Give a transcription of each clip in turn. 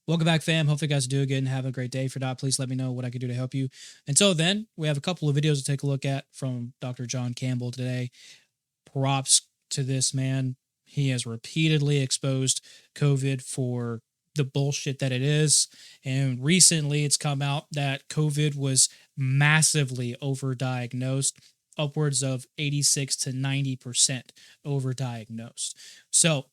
Welcome back, fam. Hope you guys do good and have a great day. If you're not, please let me know what I can do to help you. Until then, we have a couple of videos to take a look at from Dr. John Campbell today. Props to this man. He has repeatedly exposed COVID for the bullshit that it is. And recently it's come out that COVID was massively overdiagnosed, upwards of 86 to 90% overdiagnosed. So,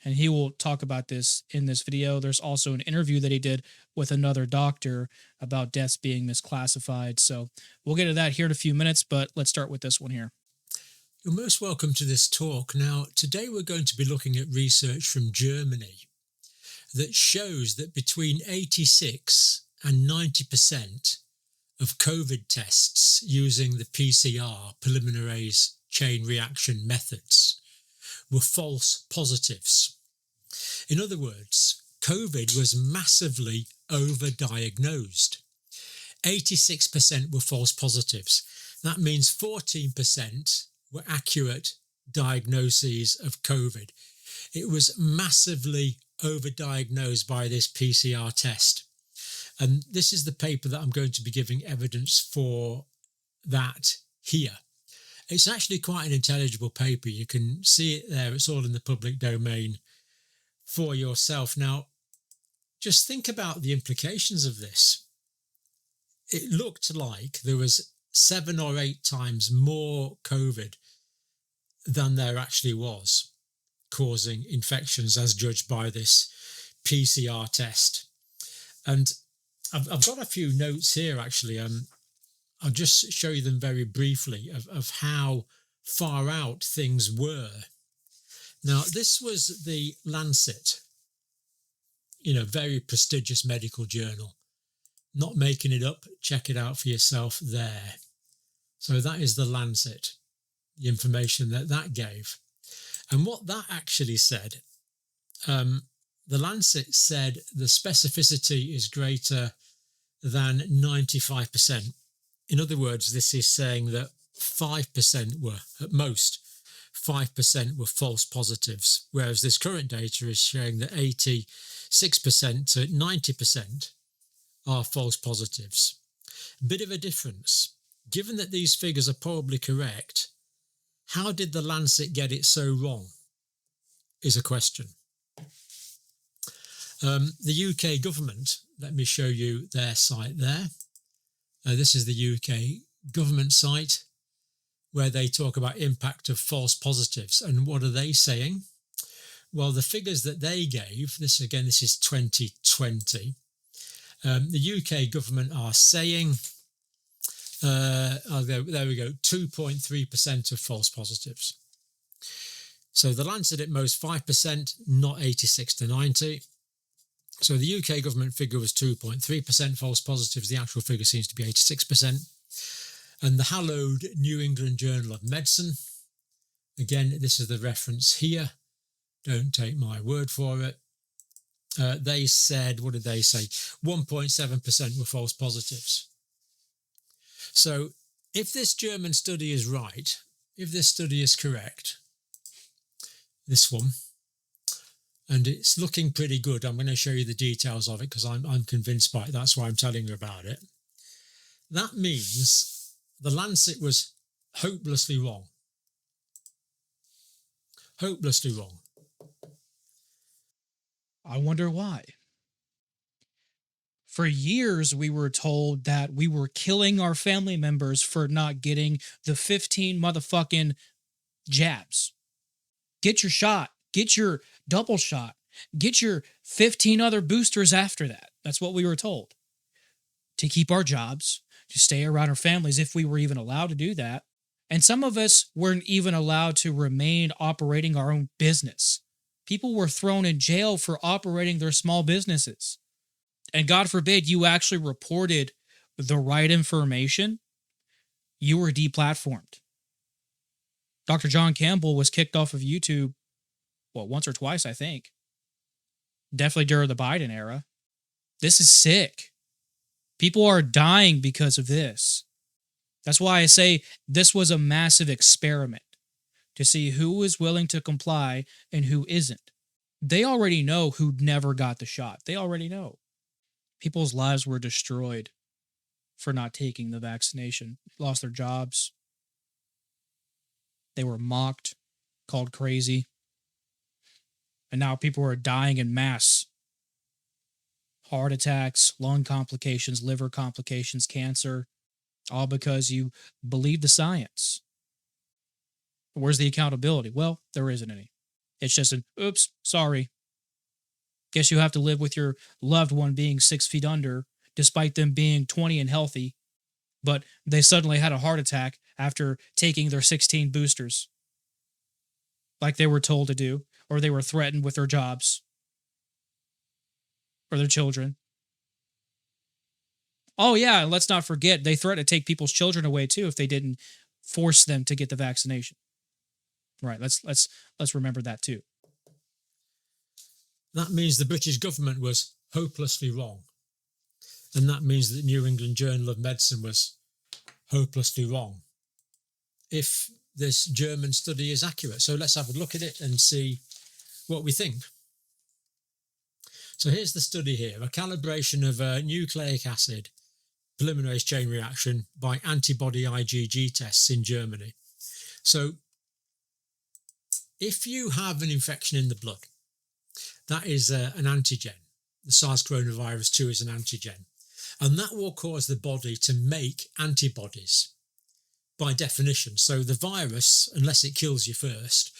and he will talk about this in this video. There's also an interview that he did with another doctor about deaths being misclassified. So we'll get to that here in a few minutes, but let's start with this one here. You're most welcome to this talk. Now, today we're going to be looking at research from Germany that shows that between 86 and 90% of COVID tests using the PCR, polymerase chain reaction methods, were false positives. In other words, COVID was massively overdiagnosed. 86% were false positives. That means 14% were accurate diagnoses of COVID. It was massively overdiagnosed by this PCR test. And this is the paper that I'm going to be giving evidence for that here. It's actually quite an intelligible paper. You can see it there. It's all in the public domain for yourself. Now, just think about the implications of this. It looked like there was 7 or 8 times more COVID than there actually was, causing infections as judged by this PCR test. And I've got a few notes here, actually. I'll just show you them very briefly of how far out things were. Now, this was the Lancet, very prestigious medical journal. Not making it up, check it out for yourself there. So that is the Lancet, the information that gave. And what that actually said, the Lancet said the specificity is greater than 95%. In other words, this is saying that 5% were, at most, 5% were false positives, whereas this current data is showing that 86% to 90% are false positives. A bit of a difference. Given that these figures are probably correct, how did the Lancet get it so wrong, is a question. The UK government, let me show you their site there. This is the UK government site where they talk about impact of false positives. And what are they saying? Well, the figures that they gave, this is 2020. The UK government are saying, there we go, 2.3% of false positives. So the Lancet at most 5%, not 86 to 90. So the UK government figure was 2.3% false positives. The actual figure seems to be 86%. And the hallowed New England Journal of Medicine, again, this is the reference here. Don't take my word for it. They said, what did they say? 1.7% were false positives. So if this German study is right, if this study is correct, this one, and it's looking pretty good. I'm going to show you the details of it because I'm convinced by it. That's why I'm telling you about it. That means the Lancet was hopelessly wrong. Hopelessly wrong. I wonder why. For years, we were told that we were killing our family members for not getting the 15 motherfucking jabs. Get your shot. Get your double shot. Get your 15 other boosters after that. That's what we were told. To keep our jobs, to stay around our families if we were even allowed to do that. And some of us weren't even allowed to remain operating our own business. People were thrown in jail for operating their small businesses. And God forbid you actually reported the right information, you were deplatformed. Dr. John Campbell was kicked off of YouTube, once or twice, I think. Definitely during the Biden era. This is sick. People are dying because of this. That's why I say this was a massive experiment to see who is willing to comply and who isn't. They already know who never got the shot. They already know. People's lives were destroyed for not taking the vaccination, lost their jobs. They were mocked, called crazy. And now people are dying in mass. Heart attacks, lung complications, liver complications, cancer, all because you believe the science. Where's the accountability? Well, there isn't any. It's just an, oops, sorry. Guess you have to live with your loved one being 6 feet under, despite them being 20 and healthy, but they suddenly had a heart attack after taking their 16 boosters, like they were told to do, or they were threatened with their jobs or their children. Oh yeah, and let's not forget they threatened to take people's children away too if they didn't force them to get the vaccination. Right, let's remember that too. That means the British government was hopelessly wrong. And that means that the New England Journal of Medicine was hopelessly wrong if this German study is accurate. So let's have a look at it and see what we think. So here's the study here, a calibration of nucleic acid polymerase chain reaction by antibody IgG tests in Germany. So if you have an infection in the blood, that is an antigen. The SARS coronavirus 2 is an antigen. And that will cause the body to make antibodies by definition. So the virus, unless it kills you first,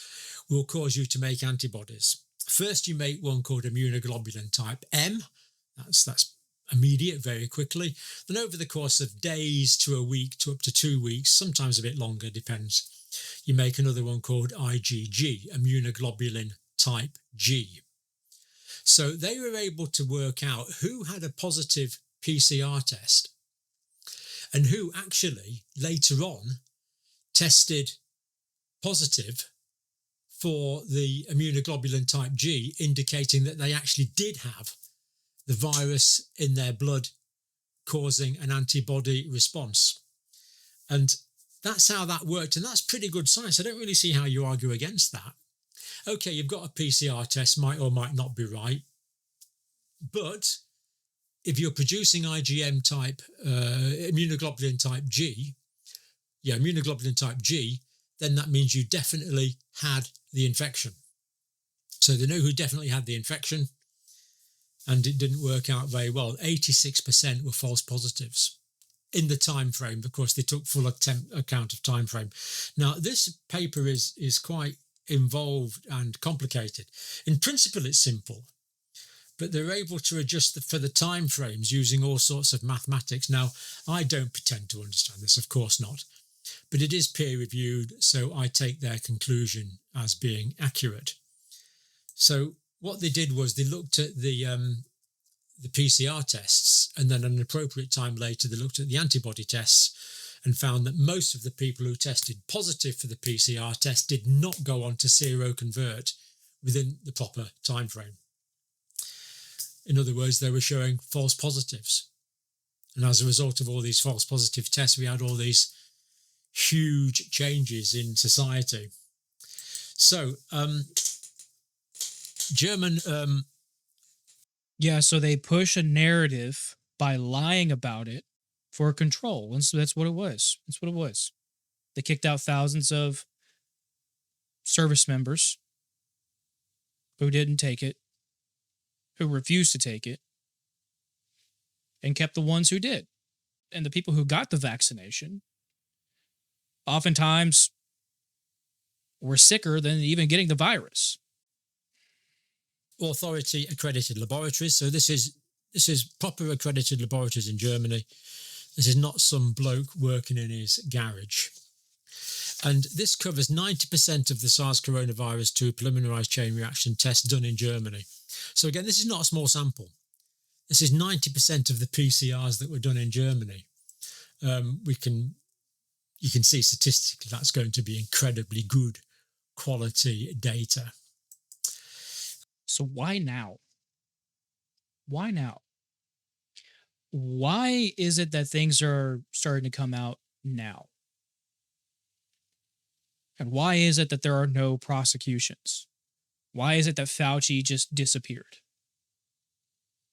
will cause you to make antibodies. First, you make one called immunoglobulin type M. That's immediate, very quickly. Then over the course of days to a week to up to 2 weeks, sometimes a bit longer, depends, you make another one called IgG, immunoglobulin type G. So they were able to work out who had a positive PCR test and who actually later on tested positive for the immunoglobulin type G, indicating that they actually did have the virus in their blood causing an antibody response. And that's how that worked. And that's pretty good science. I don't really see how you argue against that. Okay, you've got a PCR test, might or might not be right. But if you're producing IgM type, immunoglobulin type G, immunoglobulin type G, then that means you definitely had the infection. So they know who definitely had the infection, and it didn't work out very well. 86% were false positives in the time frame. Of course, they took full account of time frame. Now, this paper is quite involved and complicated. In principle, it's simple, but they're able to adjust for the time frames using all sorts of mathematics. Now, I don't pretend to understand this, of course not, but it is peer-reviewed, so I take their conclusion as being accurate. So what they did was they looked at the PCR tests, and then at an appropriate time later, they looked at the antibody tests and found that most of the people who tested positive for the PCR test did not go on to seroconvert within the proper time frame. In other words, they were showing false positives. And as a result of all these false positive tests, we had all these huge changes in society. So, German... so they push a narrative by lying about it for control. And so that's what it was. That's what it was. They kicked out thousands of service members who didn't take it, who refused to take it, and kept the ones who did. And the people who got the vaccination oftentimes were sicker than even getting the virus. Authority accredited laboratories. So this is proper accredited laboratories in Germany. This is not some bloke working in his garage. And this covers 90% of the SARS coronavirus 2 polymerase chain reaction tests done in Germany. So again, this is not a small sample. This is 90% of the PCRs that were done in Germany. You can see statistically that's going to be incredibly good quality data. So why now? Why now? Why is it that things are starting to come out now? And why is it that there are no prosecutions? Why is it that Fauci just disappeared?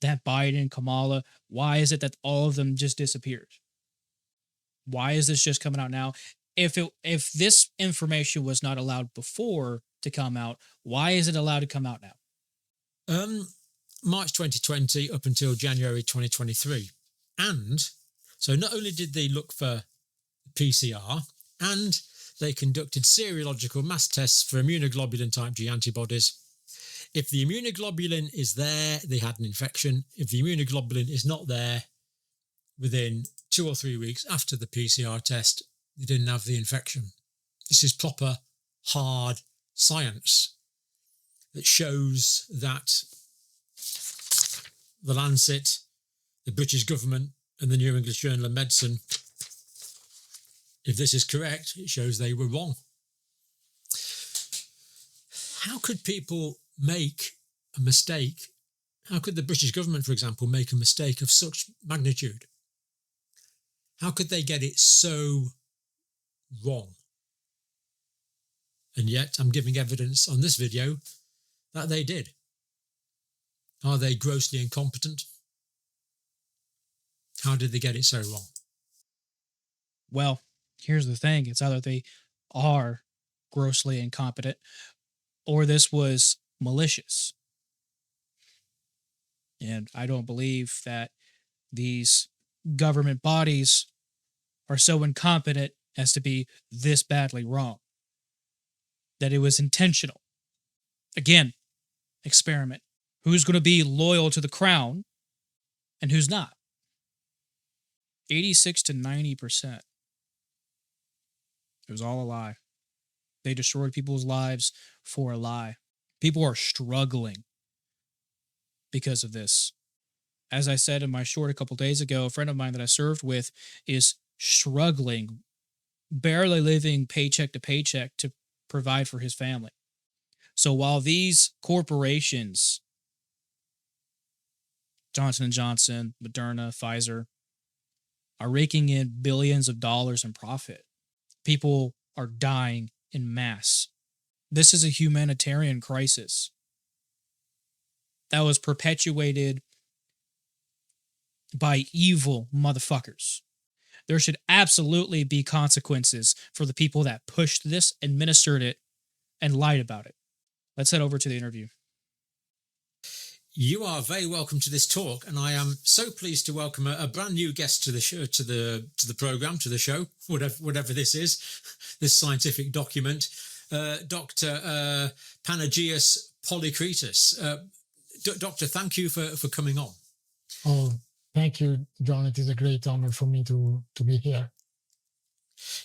That Biden, Kamala, why is it that all of them just disappeared? Why is this just coming out now? If this information was not allowed before to come out, why is it allowed to come out now? March 2020 up until January 2023. And so not only did they look for PCR, and they conducted serological mass tests for immunoglobulin type G antibodies. If the immunoglobulin is there, they had an infection. If the immunoglobulin is not there, within 2 or 3 weeks after the PCR test, they didn't have the infection. This is proper hard science that shows that the Lancet, the British government, and the New English Journal of Medicine, if this is correct, it shows they were wrong. How could people make a mistake? How could the British government, for example, make a mistake of such magnitude? How could they get it so wrong? And yet I'm giving evidence on this video that they did. Are they grossly incompetent? How did they get it so wrong? Well, here's the thing. It's either they are grossly incompetent or this was malicious. And I don't believe that these government bodies are so incompetent as to be this badly wrong. That it was intentional. Again, experiment. Who's going to be loyal to the crown and who's not? 86 to 90%. It was all a lie. They destroyed people's lives for a lie. People are struggling because of this. As I said in my short a couple days ago, a friend of mine that I served with is struggling, barely living paycheck to paycheck to provide for his family. So while these corporations, Johnson & Johnson, Moderna, Pfizer, are raking in billions of dollars in profit, people are dying in mass. This is a humanitarian crisis that was perpetuated by evil motherfuckers. There should absolutely be consequences for the people that pushed this, administered it, and lied about it. Let's head over to the interview. You are very welcome to this talk, and I am so pleased to welcome a brand new guest to the show, to the program, to the show, whatever this is, this scientific document, Dr. Panagios Polykritis. Doctor, thank you for coming on. Oh, thank you, John. It is a great honor for me to be here.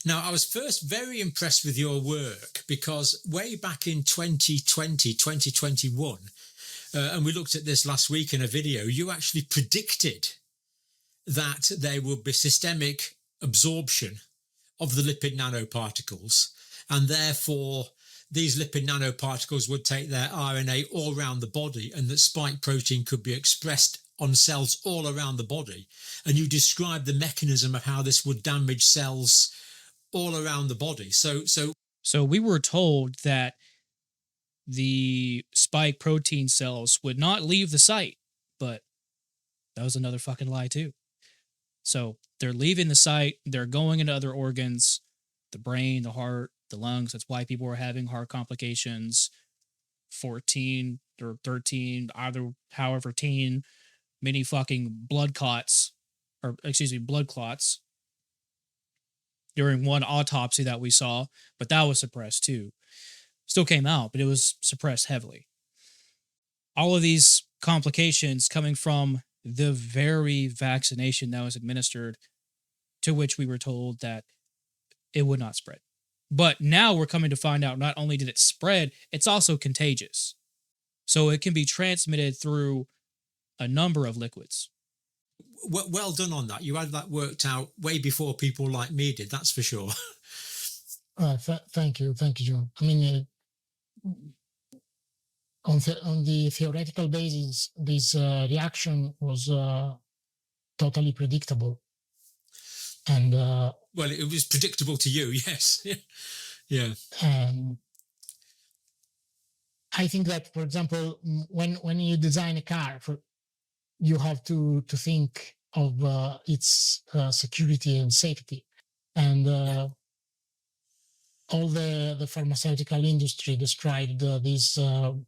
Now, I was first very impressed with your work because way back in 2020, 2021, and we looked at this last week in a video, you actually predicted that there would be systemic absorption of the lipid nanoparticles, and therefore these lipid nanoparticles would take their RNA all around the body, and that spike protein could be expressed on cells all around the body. And you described the mechanism of how this would damage cells all around the body. So we were told that the spike protein cells would not leave the site, but that was another fucking lie too. So they're leaving the site, they're going into other organs, the brain, the heart, the lungs. That's why people are having heart complications, 14 or 13, however teen, many fucking blood clots during one autopsy that we saw, but that was suppressed too. Still came out, but it was suppressed heavily. All of these complications coming from the very vaccination that was administered, to which we were told that it would not spread. But now we're coming to find out not only did it spread, it's also contagious. So it can be transmitted through a number of liquids. Well done on that. You had that worked out way before people like me did, that's for sure. Thank you, John. I mean, on the theoretical basis, this reaction was totally predictable. And well, it was predictable to you, yes. Yeah. I think that, for example, when you design a car, you have to think of its security and safety, and all the pharmaceutical industry described these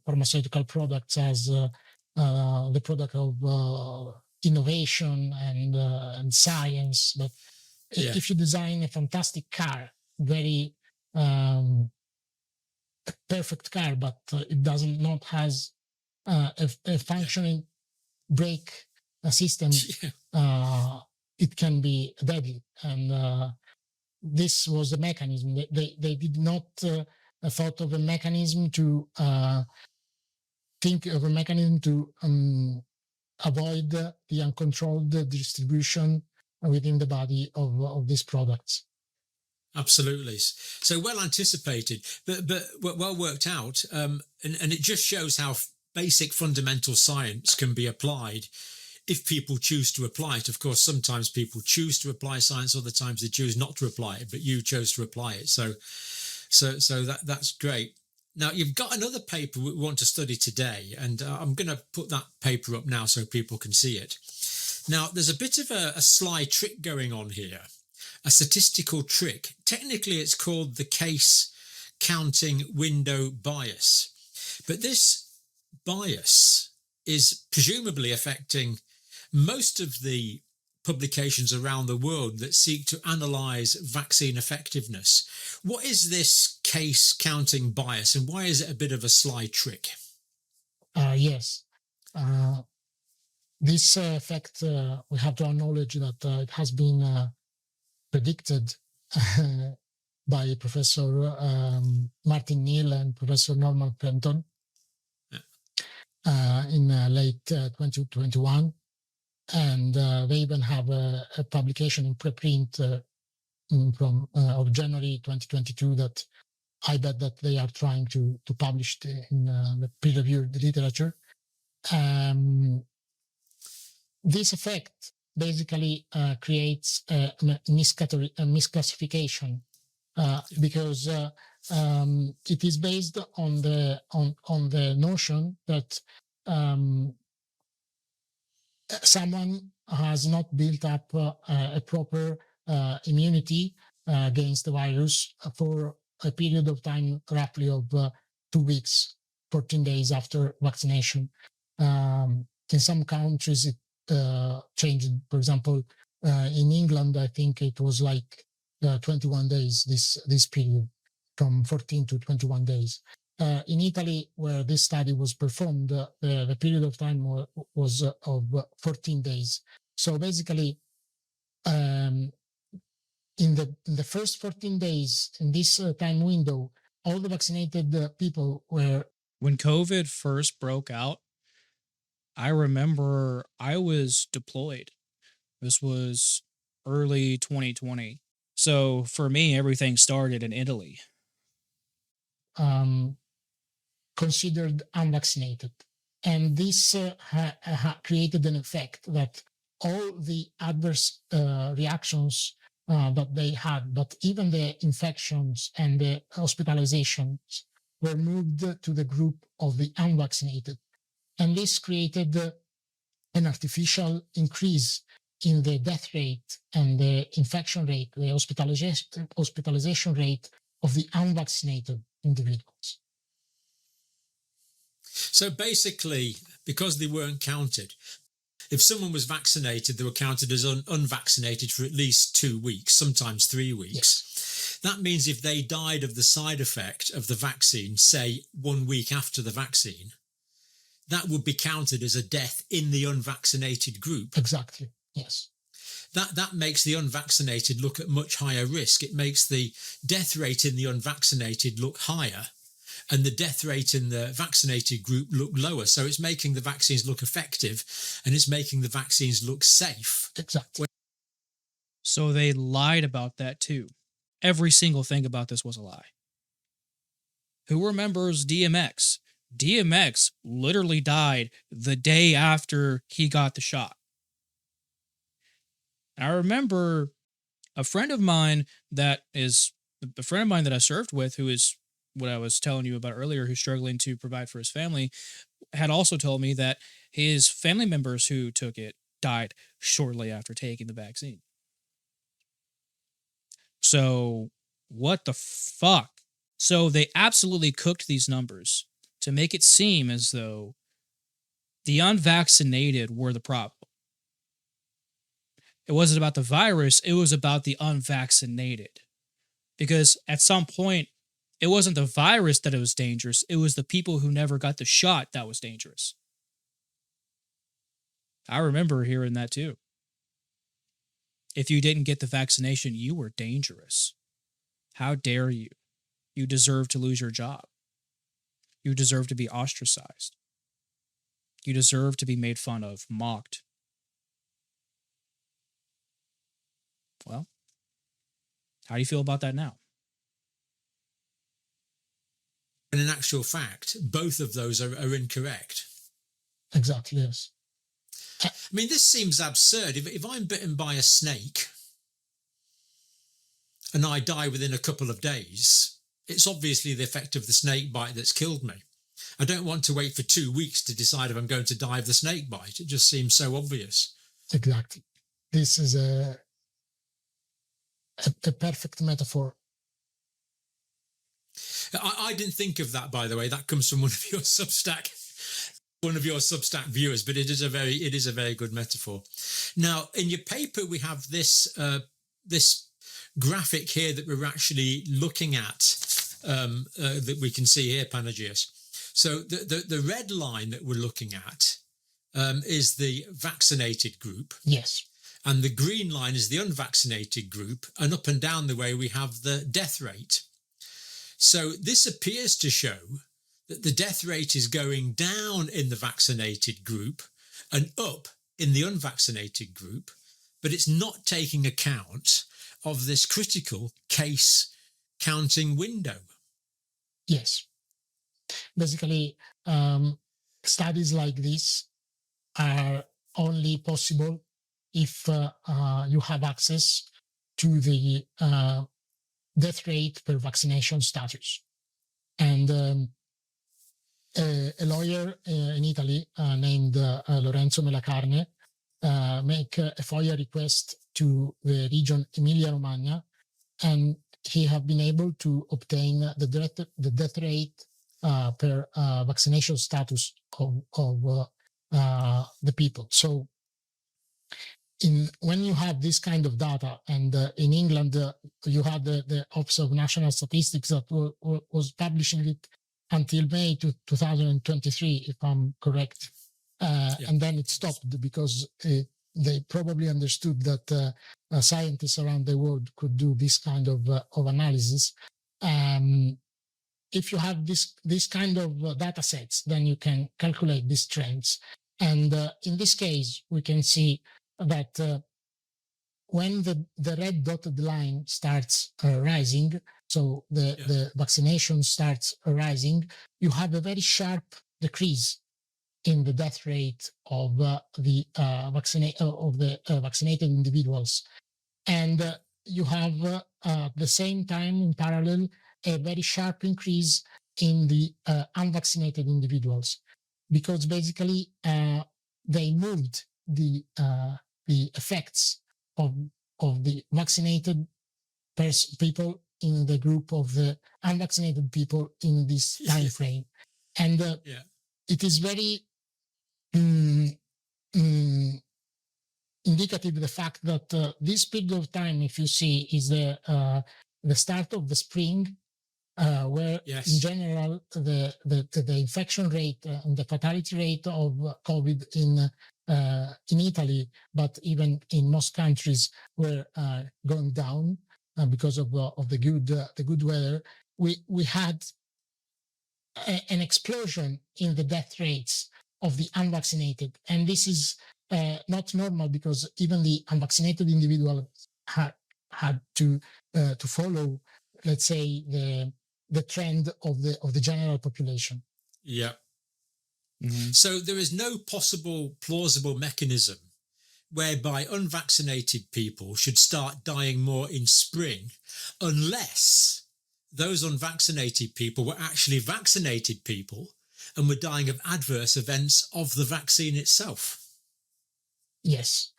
pharmaceutical products as the product of innovation and science. But if you design a fantastic car, very perfect car, but it doesn't not has a functioning brake system, it can be deadly. And this was the mechanism. They did not thought of a mechanism to think of a mechanism to avoid the uncontrolled distribution within the body of these products. Absolutely. So well anticipated, but well worked out, and it just shows how basic fundamental science can be applied if people choose to apply it. Of course, sometimes people choose to apply science, other times they choose not to apply it, but you chose to apply it. So that's great. Now, you've got another paper we want to study today, and I'm going to put that paper up now so people can see it. Now, there's a bit of a sly trick going on here, a statistical trick. Technically, it's called the case counting window bias. But this bias is presumably affecting most of the publications around the world that seek to analyse vaccine effectiveness. What is this case counting bias, and why is it a bit of a sly trick? Yes. This effect, we have to acknowledge that it has been predicted by Professor Martin Neal and Professor Norman Fenton in late 2021. And they even have a publication in preprint from of January 2022 that I bet that they are trying to publish in the peer-reviewed literature. This effect basically creates a misclassification because it is based on the notion that someone has not built up a proper immunity against the virus for a period of time, roughly of 2 weeks, 14 days after vaccination. In some countries, it changed. For example, in England, I think it was like 21 days, this period, from 14 to 21 days. In Italy, where this study was performed, the period of time was of 14 days. So basically, in the first 14 days, in this time window, all the vaccinated people were... When COVID first broke out, I remember I was deployed. This was early 2020. So for me, everything started in Italy. Considered unvaccinated. And this created an effect that all the adverse reactions that they had, but even the infections and the hospitalizations were moved to the group of the unvaccinated. And this created an artificial increase in the death rate and the infection rate, the hospitalization rate of the unvaccinated individuals. So basically, because they weren't counted, if someone was vaccinated, they were counted as unvaccinated for at least 2 weeks, sometimes 3 weeks. Yes. That means if they died of the side effect of the vaccine, say 1 week after the vaccine, that would be counted as a death in the unvaccinated group. Exactly, yes. That makes the unvaccinated look at much higher risk. It makes the death rate in the unvaccinated look higher, and the death rate in the vaccinated group look lower. So it's making the vaccines look effective, and it's making the vaccines look safe. Exactly. So they lied about that too. Every single thing about this was a lie. Who remembers DMX? DMX literally died the day after he got the shot. And I remember a friend of mine that I served with, who is what I was telling you about earlier, who's struggling to provide for his family, had also told me that his family members who took it died shortly after taking the vaccine. So what the fuck? So they absolutely cooked these numbers to make it seem as though the unvaccinated were the problem. It wasn't about the virus, it was about the unvaccinated. Because at some point, it wasn't the virus that it was dangerous, it was the people who never got the shot that was dangerous. I remember hearing that too. If you didn't get the vaccination, you were dangerous. How dare you? You deserve to lose your job. You deserve to be ostracized. You deserve to be made fun of, mocked. Well, how do you feel about that now? And in actual fact, both of those are incorrect. Exactly, yes. I mean, this seems absurd. If I'm bitten by a snake and I die within a couple of days, it's obviously the effect of the snake bite that's killed me. I don't want to wait for 2 weeks to decide if I'm going to die of the snake bite. It just seems so obvious. Exactly. This is a perfect metaphor. I didn't think of that, by the way. That comes from one of your Substack viewers, but it is a very good metaphor. Now, in your paper, we have this this graphic here that we're actually looking at, that we can see here, Panagios. So the red line that we're looking at is the vaccinated group. Yes. And the green line is the unvaccinated group. And up and down the way, we have the death rate. So this appears to show that the death rate is going down in the vaccinated group and up in the unvaccinated group, but it's not taking account of this critical case counting window. Yes. Basically, studies like this are only possible if you have access to the death rate per vaccination status. And a lawyer in Italy named Lorenzo Melacarne make a FOIA request to the region Emilia-Romagna, and he have been able to obtain the death rate per vaccination status of the people. So when you have this kind of data, and in England you had the Office of National Statistics that was publishing it until May 2023, if I'm correct, and then it stopped because they probably understood that scientists around the world could do this kind of analysis. If you have this kind of data sets, then you can calculate these trends. And in this case, we can see that when the red dotted line starts rising, so the vaccination starts rising, you have a very sharp decrease in the death rate of the vaccinated individuals, and you have at the same time, in parallel, a very sharp increase in the unvaccinated individuals, because basically they moved the effects of the vaccinated people in the group of the unvaccinated people in this time frame. And it is very indicative of the fact that this period of time, if you see, is the start of the spring, where in general the infection rate and the fatality rate of COVID in Italy, but even in most countries, were going down because of the good weather. We had an explosion in the death rates of the unvaccinated, and this is not normal, because even the unvaccinated individuals had to follow, let's say, the trend of the general population. Yeah. Mm-hmm. So there is no plausible mechanism whereby unvaccinated people should start dying more in spring, unless those unvaccinated people were actually vaccinated people and were dying of adverse events of the vaccine itself. Yes.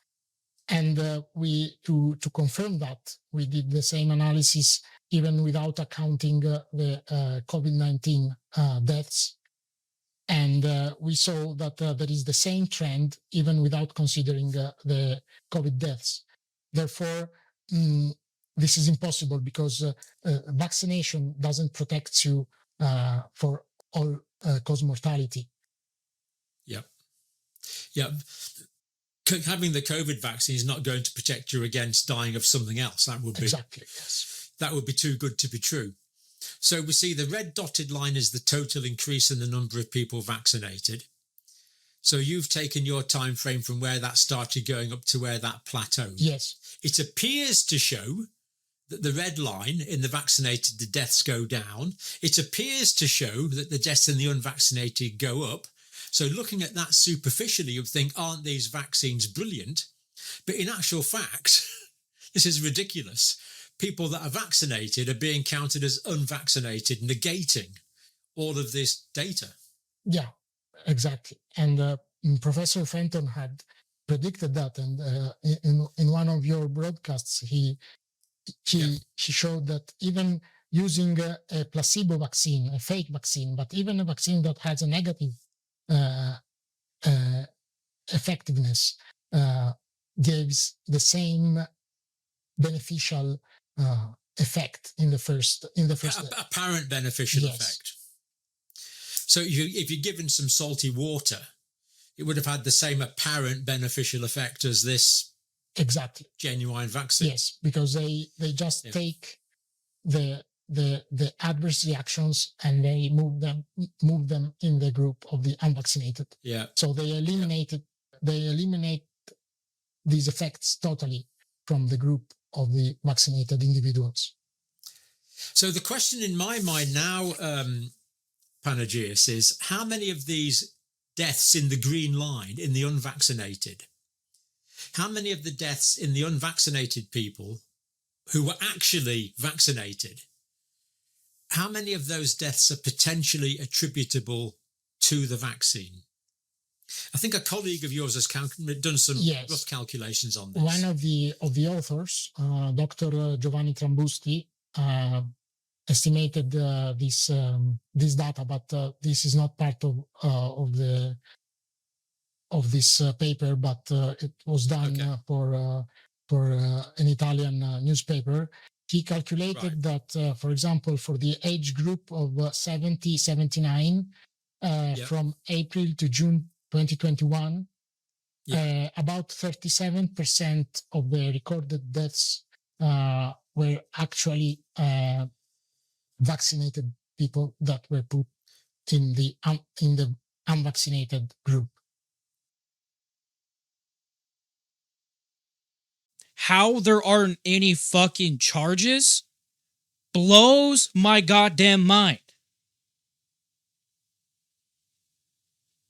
And to confirm that, we did the same analysis even without accounting the COVID-19 deaths. And we saw that there is the same trend even without considering the COVID deaths. Therefore, this is impossible because vaccination doesn't protect you for all cause mortality. Yeah. Yeah. Having the COVID vaccine is not going to protect you against dying of something else. That would be exactly, yes. That would be too good to be true. So we see the red dotted line is the total increase in the number of people vaccinated. So you've taken your time frame from where that started going up to where that plateaued. Yes. It appears to show that the red line in the vaccinated, the deaths go down. It appears to show that the deaths in the unvaccinated go up. So looking at that superficially, you'd think, aren't these vaccines brilliant? But in actual fact, this is ridiculous. People that are vaccinated are being counted as unvaccinated, negating all of this data. Yeah, exactly. And Professor Fenton had predicted that, and in one of your broadcasts, he showed that even using a placebo vaccine, a fake vaccine, but even a vaccine that has a negative effectiveness, gives the same beneficial effect in the first apparent beneficial yes. effect. So if you're given some salty water, it would have had the same apparent beneficial effect as this exactly genuine vaccine. Yes, because they just take the adverse reactions and they move them in the group of the unvaccinated. Yeah. So they eliminate these effects totally from the group of the vaccinated individuals. So the question in my mind now, Panagios, is how many of these deaths in the green line in the unvaccinated, how many of the deaths in the unvaccinated people who were actually vaccinated, how many of those deaths are potentially attributable to the vaccine? I think a colleague of yours has done some rough calculations on this. One of the authors, Dr. Giovanni Trambusti, estimated this data, but this is not part of this paper, but it was done for an Italian newspaper. He calculated that, for example, for the age group of 70-79, from April to June 2021, about 37% of the recorded deaths were actually vaccinated people that were put in the unvaccinated group. How there aren't any fucking charges blows my goddamn mind.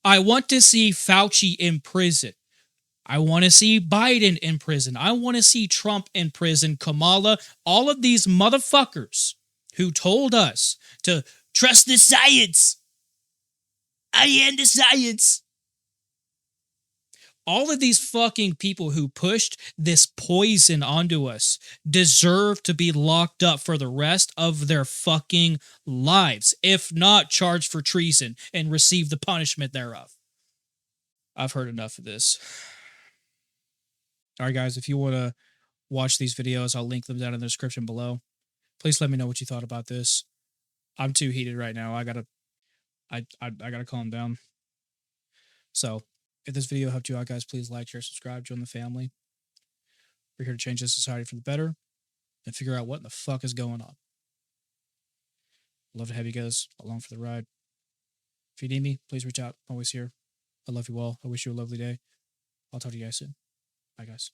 I want to see Fauci in prison. I want to see Biden in prison. I want to see Trump in prison, Kamala, all of these motherfuckers who told us to trust the science. I am the science. All of these fucking people who pushed this poison onto us deserve to be locked up for the rest of their fucking lives, if not charged for treason and receive the punishment thereof. I've heard enough of this. All right, guys, if you want to watch these videos, I'll link them down in the description below. Please let me know what you thought about this. I'm too heated right now. I gotta calm down. So, if this video helped you out, guys, please like, share, subscribe, join the family. We're here to change this society for the better and figure out what in the fuck is going on. I'd love to have you guys along for the ride. If you need me, please reach out. I'm always here. I love you all. I wish you a lovely day. I'll talk to you guys soon. Bye, guys.